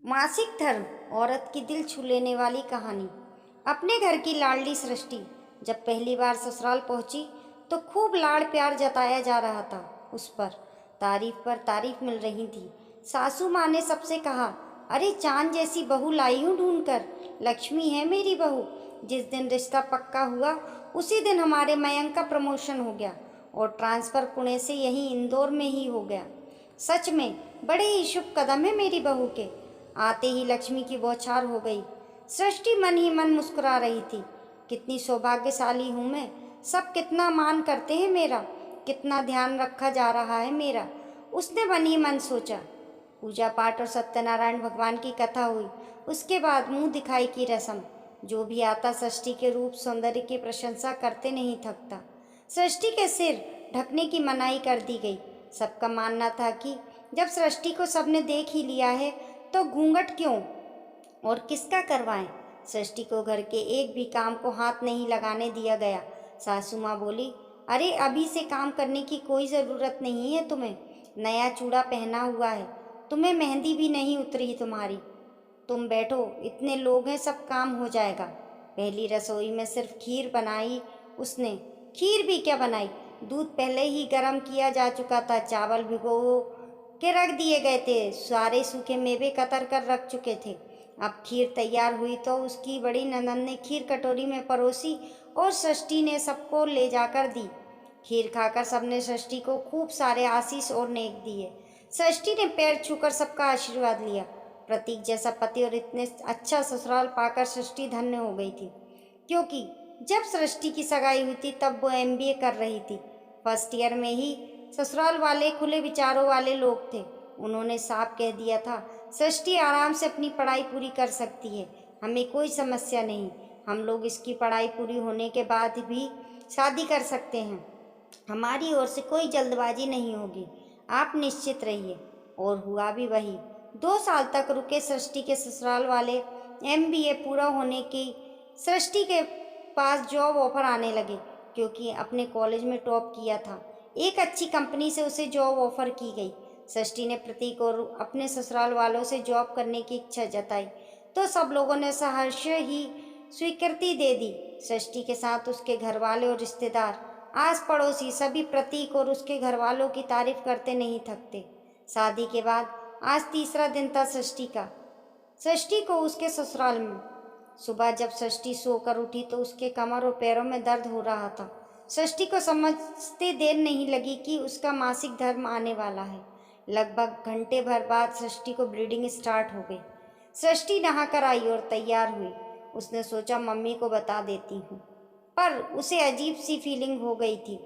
मासिक धर्म, औरत की दिल छू लेने वाली कहानी। अपने घर की लाडली सृष्टि जब पहली बार ससुराल पहुंची तो खूब लाड़ प्यार जताया जा रहा था। उस पर तारीफ मिल रही थी। सासू माँ ने सबसे कहा, अरे चांद जैसी बहू लाई हूँ ढूंढ कर, लक्ष्मी है मेरी बहू। जिस दिन रिश्ता पक्का हुआ उसी दिन हमारे मयंक का प्रमोशन हो गया और ट्रांसफ़र पुणे से यहीं इंदौर में ही हो गया। सच में बड़े ही शुभ कदम है मेरी बहू के। आते ही लक्ष्मी की बौछार हो गई। सृष्टि मन ही मन मुस्कुरा रही थी। कितनी सौभाग्यशाली हूँ मैं, सब कितना मान करते हैं मेरा, कितना ध्यान रखा जा रहा है मेरा, उसने मन ही मन सोचा। पूजा पाठ और सत्यनारायण भगवान की कथा हुई। उसके बाद मुंह दिखाई की रस्म। जो भी आता सृष्टि के रूप सौंदर्य की प्रशंसा करते नहीं थकता। सृष्टि के सिर ढकने की मनाही कर दी गई। सबका मानना था कि जब सृष्टि को सबने देख ही लिया है तो घूंघट क्यों और किसका करवाएं। सृष्टि को घर के एक भी काम को हाथ नहीं लगाने दिया गया। सासू माँ बोली, अरे अभी से काम करने की कोई ज़रूरत नहीं है तुम्हें। नया चूड़ा पहना हुआ है, तुम्हें मेहंदी भी नहीं उतरी तुम्हारी। तुम बैठो, इतने लोग हैं, सब काम हो जाएगा। पहली रसोई में सिर्फ खीर बनाई उसने। खीर भी क्या बनाई, दूध पहले ही गर्म किया जा चुका था, चावल भिगो के रख दिए गए थे, सारे सूखे मेवे कतर कर रख चुके थे। अब खीर तैयार हुई तो उसकी बड़ी ननद ने खीर कटोरी में परोसी और सृष्टि ने सबको ले जाकर दी। खीर खाकर सबने सृष्टि को खूब सारे आशीष और नेक दिए। सृष्टि ने पैर छूकर सबका आशीर्वाद लिया। प्रतीक जैसा पति और इतने अच्छा ससुराल पाकर सृष्टि धन्य हो गई थी, क्योंकि जब सृष्टि की सगाई हुई थी तब वो एमबीए कर रही थी। फर्स्ट ईयर में ही ससुराल वाले खुले विचारों वाले लोग थे। उन्होंने साफ कह दिया था, सृष्टि आराम से अपनी पढ़ाई पूरी कर सकती है, हमें कोई समस्या नहीं। हम लोग इसकी पढ़ाई पूरी होने के बाद भी शादी कर सकते हैं, हमारी ओर से कोई जल्दबाजी नहीं होगी, आप निश्चित रहिए। और हुआ भी वही। 2 साल तक रुके सृष्टि के ससुराल वाले। एमबीए पूरा होने की सृष्टि के पास जॉब ऑफर आने लगे, क्योंकि अपने कॉलेज में टॉप किया था। एक अच्छी कंपनी से उसे जॉब ऑफर की गई। सृष्टि ने प्रतीक और अपने ससुराल वालों से जॉब करने की इच्छा जताई तो सब लोगों ने सहर्ष ही स्वीकृति दे दी। सृष्टि के साथ उसके घर वाले और रिश्तेदार, आस पड़ोसी सभी प्रतीक और उसके घर वालों की तारीफ करते नहीं थकते। शादी के बाद आज तीसरा दिन था सृष्टि का। सृष्टि को उसके ससुराल में। सुबह जब सृष्टि सोकर उठी तो उसके कमर और पैरों में दर्द हो रहा था। सृष्टि को समझते देर नहीं लगी कि उसका मासिक धर्म आने वाला है। लगभग घंटे भर बाद सृष्टि को ब्लीडिंग स्टार्ट हो गई। सृष्टि नहाकर आई और तैयार हुई। उसने सोचा मम्मी को बता देती हूँ, पर उसे अजीब सी फीलिंग हो गई थी।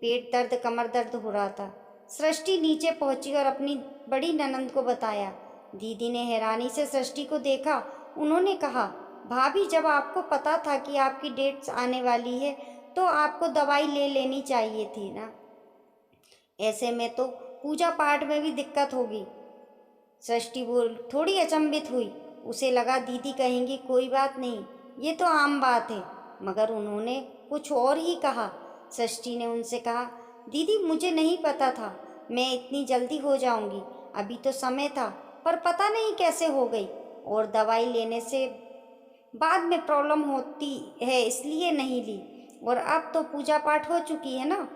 पेट दर्द, कमर दर्द हो रहा था। सृष्टि नीचे पहुंची और अपनी बड़ी ननंद को बताया। दीदी ने हैरानी से सृष्टि को देखा। उन्होंने कहा, भाभी जब आपको पता था कि आपकी डेट्स आने वाली है तो आपको दवाई ले लेनी चाहिए थी ना, ऐसे में तो पूजा पाठ में भी दिक्कत होगी। सृष्टि बोल थोड़ी अचंभित हुई। उसे लगा दीदी कहेंगी कोई बात नहीं, ये तो आम बात है, मगर उन्होंने कुछ और ही कहा। सृष्टि ने उनसे कहा, दीदी मुझे नहीं पता था मैं इतनी जल्दी हो जाऊंगी, अभी तो समय था, पर पता नहीं कैसे हो गई, और दवाई लेने से बाद में प्रॉब्लम होती है इसलिए नहीं ली, और अब तो पूजा पाठ हो चुकी है ना।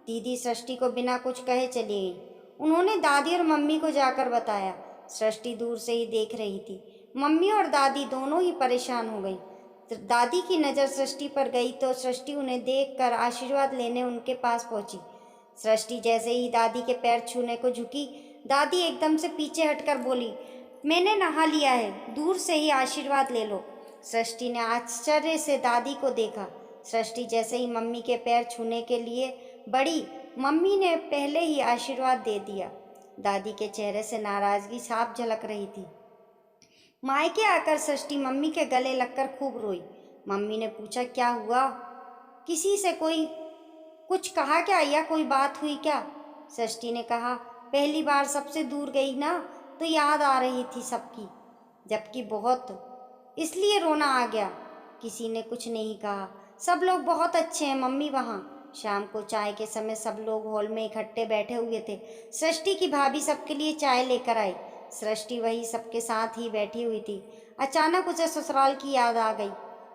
दीदी सृष्टि को बिना कुछ कहे चली गई। उन्होंने दादी और मम्मी को जाकर बताया। सृष्टि दूर से ही देख रही थी। मम्मी और दादी दोनों ही परेशान हो गई। दादी की नज़र सृष्टि पर गई तो सृष्टि उन्हें देखकर आशीर्वाद लेने उनके पास पहुंची। सृष्टि जैसे ही दादी के पैर छूने को झुकी, दादी एकदम से पीछे हटकर बोली, मैंने नहा लिया है, दूर से ही आशीर्वाद ले लो। सृष्टि ने आश्चर्य से दादी को देखा। सृष्टि जैसे ही मम्मी के पैर छूने के लिए बढ़ी, मम्मी ने पहले ही आशीर्वाद दे दिया। दादी के चेहरे से नाराजगी साफ झलक रही थी। मायके आकर सृष्टि मम्मी के गले लगकर खूब रोई। मम्मी ने पूछा, क्या हुआ, किसी से कोई कुछ कहा क्या, या कोई बात हुई क्या? सृष्टि ने कहा, पहली बार सबसे दूर गई ना तो याद आ रही थी सबकी, जबकि बहुत, इसलिए रोना आ गया। किसी ने कुछ नहीं कहा, सब लोग बहुत अच्छे हैं मम्मी। वहाँ शाम को चाय के समय सब लोग हॉल में इकट्ठे बैठे हुए थे। सृष्टि की भाभी सबके लिए चाय लेकर आई। सृष्टि वही सबके साथ ही बैठी हुई थी। अचानक उसे ससुराल की याद आ गई,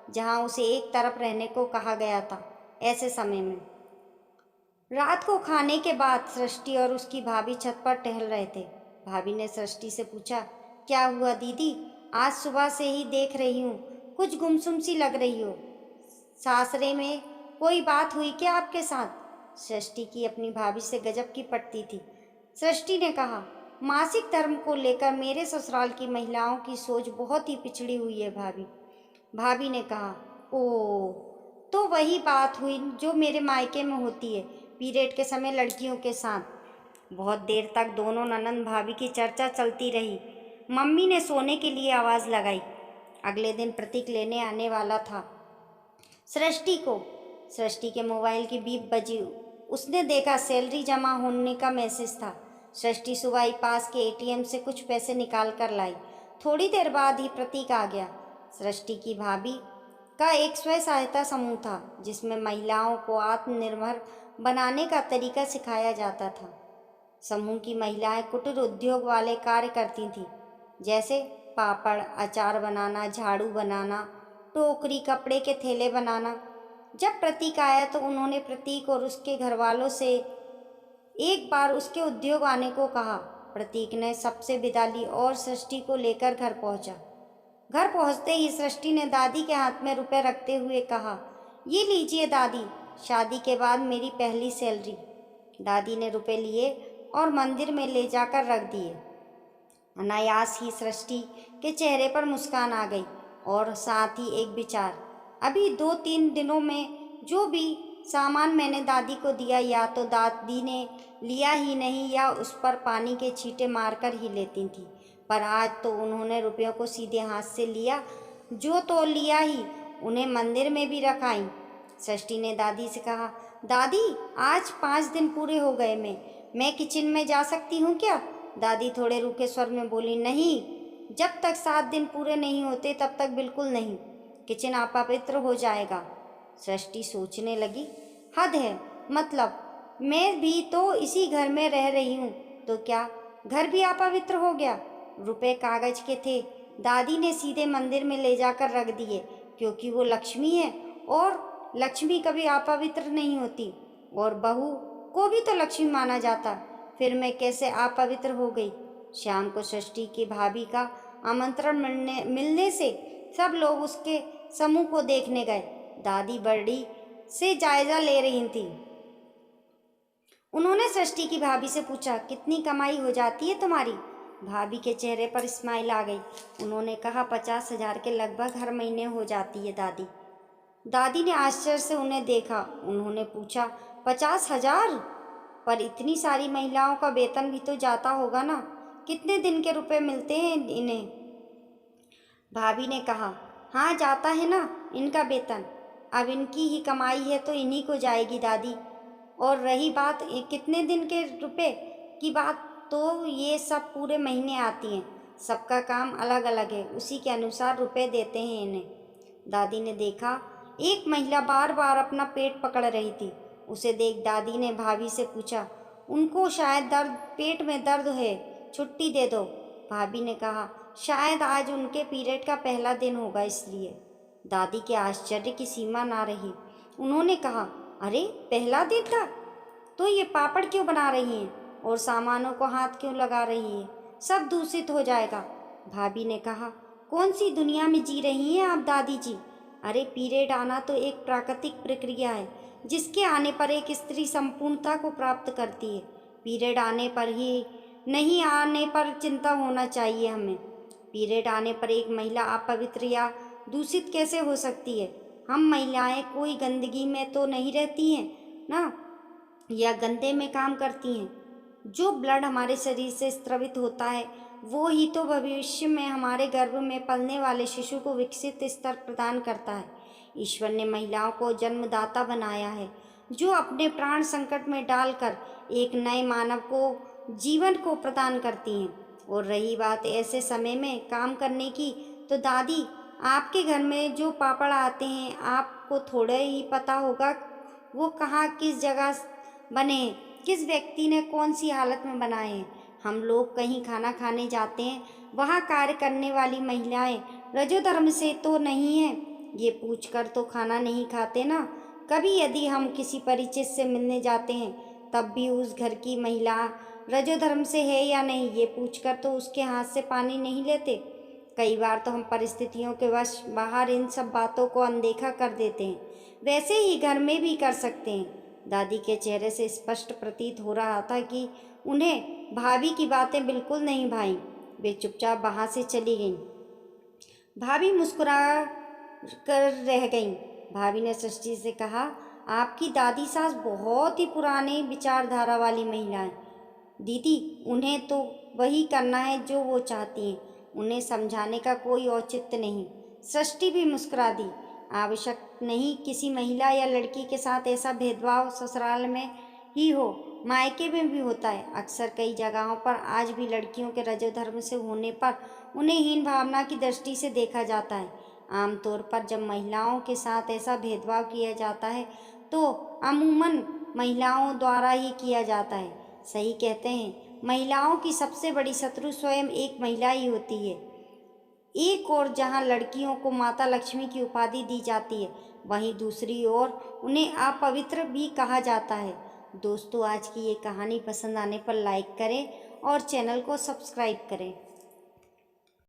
जहाँ उसे एक तरफ रहने को कहा गया था। ऐसे समय में रात को खाने के बाद सृष्टि और उसकी भाभी छत पर टहल रहे थे। भाभी ने सृष्टि से पूछा, क्या हुआ दीदी? आज सुबह से ही देख रही हूँ, कुछ गुमसुम सी लग रही हो। सासरे में कोई बात हुई क्या आपके साथ? सृष्टि की अपनी भाभी से गजब की पटती थी। सृष्टि ने कहा, मासिक धर्म को लेकर मेरे ससुराल की महिलाओं की सोच बहुत ही पिछड़ी हुई है भाभी। भाभी ने कहा, ओ, तो वही बात हुई जो मेरे मायके में होती है, पीरियड के समय लड़कियों के साथ। बहुत देर तक दोनों ननंद भाभी की चर्चा चलती रही। मम्मी ने सोने के लिए आवाज़ लगाई। अगले दिन प्रतीक लेने आने वाला था सृष्टि को। सृष्टि के मोबाइल की बीप बजी। उसने देखा सैलरी जमा होने का मैसेज था। सृष्टि सुबह ही पास के एटीएम से कुछ पैसे निकाल कर लाई। थोड़ी देर बाद ही प्रतीक आ गया। सृष्टि की भाभी का एक स्वयं सहायता समूह था, जिसमें महिलाओं को आत्मनिर्भर बनाने का तरीका सिखाया जाता था। समूह की महिलाएं कुटीर उद्योग वाले कार्य करती थीं, जैसे पापड़, अचार बनाना, झाड़ू बनाना, टोकरी, कपड़े के थैले बनाना। जब प्रतीक आया तो उन्होंने प्रतीक और उसके घर वालों से एक बार उसके उद्योग आने को कहा। प्रतीक ने सबसे विदा ली और सृष्टि को लेकर घर पहुंचा। घर पहुंचते ही सृष्टि ने दादी के हाथ में रुपए रखते हुए कहा, ये लीजिए दादी, शादी के बाद मेरी पहली सैलरी। दादी ने रुपए लिए और मंदिर में ले जाकर रख दिए। अनायास ही सृष्टि के चेहरे पर मुस्कान आ गई और साथ ही एक विचार, अभी 2-3 दिनों में जो भी सामान मैंने दादी को दिया, या तो दादी ने लिया ही नहीं या उस पर पानी के छींटे मारकर ही लेती थी, पर आज तो उन्होंने रुपयों को सीधे हाथ से लिया। जो तो लिया ही, उन्हें मंदिर में भी रखाई। सृष्टि ने दादी से कहा, दादी आज 5 दिन पूरे हो गए, मैं किचन में जा सकती हूँ क्या? दादी थोड़े रूखे स्वर में बोली, नहीं, जब तक 7 दिन पूरे नहीं होते तब तक बिल्कुल नहीं, किचन अपवित्र हो जाएगा। सृष्टि सोचने लगी, हद है, मतलब मैं भी तो इसी घर में रह रही हूँ, तो क्या घर भी अपवित्र हो गया? रुपए कागज के थे, दादी ने सीधे मंदिर में ले जाकर रख दिए, क्योंकि वो लक्ष्मी है और लक्ष्मी कभी अपवित्र नहीं होती, और बहू को भी तो लक्ष्मी माना जाता। फिर मैं कैसे अपवित्र हो गई? शाम को सृष्टि की भाभी का आमंत्रण मिलने से सब लोग उसके समूह को देखने गए। दादी बड़ी से जायजा ले रही थी। उन्होंने सृष्टि की भाभी से पूछा, कितनी कमाई हो जाती है तुम्हारी? भाभी के चेहरे पर स्माइल आ गई। उन्होंने कहा, 50,000 के लगभग हर महीने हो जाती है दादी। दादी ने आश्चर्य से उन्हें देखा। उन्होंने पूछा, 50,000? पर इतनी सारी महिलाओं का वेतन भी तो जाता होगा ना, कितने दिन के रुपए मिलते हैं इन्हें? भाभी ने कहा, हाँ जाता है ना इनका वेतन, अब इनकी ही कमाई है तो इन्हीं को जाएगी दादी। और रही बात कितने दिन के रुपए की बात, तो ये सब पूरे महीने आती हैं, सबका काम अलग अलग है, उसी के अनुसार रुपए देते हैं इन्हें। दादी ने देखा एक महिला बार बार अपना पेट पकड़ रही थी। उसे देख दादी ने भाभी से पूछा, उनको शायद पेट में दर्द है, छुट्टी दे दो। भाभी ने कहा, शायद आज उनके पीरियड का पहला दिन होगा इसलिए। दादी के आश्चर्य की सीमा ना रही। उन्होंने कहा, अरे पहला दिन था, तो ये पापड़ क्यों बना रही हैं और सामानों को हाथ क्यों लगा रही हैं? सब दूषित हो जाएगा। भाभी ने कहा, कौन सी दुनिया में जी रही हैं आप दादी जी? अरे पीरियड आना तो एक प्राकृतिक प्रक्रिया है, जिसके आने पर एक स्त्री संपूर्णता को प्राप्त करती है। पीरियड आने पर ही नहीं, आने पर चिंता होना चाहिए हमें। पीरियड आने पर एक महिला अपवित्र या दूषित कैसे हो सकती है? हम महिलाएं कोई गंदगी में तो नहीं रहती हैं ना, या गंदे में काम करती हैं। जो ब्लड हमारे शरीर से स्रावित होता है, वो ही तो भविष्य में हमारे गर्भ में पलने वाले शिशु को विकसित स्तर प्रदान करता है। ईश्वर ने महिलाओं को जन्मदाता बनाया है, जो अपने प्राण संकट में डालकर एक नए मानव को जीवन को प्रदान करती हैं। और रही बात ऐसे समय में काम करने की, तो दादी आपके घर में जो पापड़ आते हैं, आपको थोड़ा ही पता होगा वो कहाँ किस जगह बने हैं, किस व्यक्ति ने कौन सी हालत में बनाए हैं। हम लोग कहीं खाना खाने जाते हैं, वहाँ कार्य करने वाली महिलाएं रजोधर्म से तो नहीं है, ये पूछकर तो खाना नहीं खाते ना। कभी यदि हम किसी परिचित से मिलने जाते हैं, तब भी उस घर की महिला रजोधर्म से है या नहीं, ये पूछकर तो उसके हाथ से पानी नहीं लेते। कई बार तो हम परिस्थितियों के वश बाहर इन सब बातों को अनदेखा कर देते हैं, वैसे ही घर में भी कर सकते हैं। दादी के चेहरे से स्पष्ट प्रतीत हो रहा था कि उन्हें भाभी की बातें बिल्कुल नहीं भाईं। वे चुपचाप वहाँ से चली गईं। भाभी मुस्कुरा कर रह गईं। भाभी ने सृष्टि से कहा, आपकी दादी सास बहुत ही पुराने विचारधारा वाली महिला है दीदी, उन्हें तो वही करना है जो वो चाहती हैं, उन्हें समझाने का कोई औचित्य नहीं। सृष्टि भी मुस्कुरा दी। आवश्यक नहीं किसी महिला या लड़की के साथ ऐसा भेदभाव ससुराल में ही हो, मायके में भी होता है। अक्सर कई जगहों पर आज भी लड़कियों के रजोधर्म से होने पर उन्हें हीन भावना की दृष्टि से देखा जाता है। आमतौर पर जब महिलाओं के साथ ऐसा भेदभाव किया जाता है तो अमूमन महिलाओं द्वारा ही किया जाता है। सही कहते हैं, महिलाओं की सबसे बड़ी शत्रु स्वयं एक महिला ही होती है। एक ओर जहाँ लड़कियों को माता लक्ष्मी की उपाधि दी जाती है, वहीं दूसरी ओर उन्हें अपवित्र भी कहा जाता है। दोस्तों, आज की ये कहानी पसंद आने पर लाइक करें और चैनल को सब्सक्राइब करें।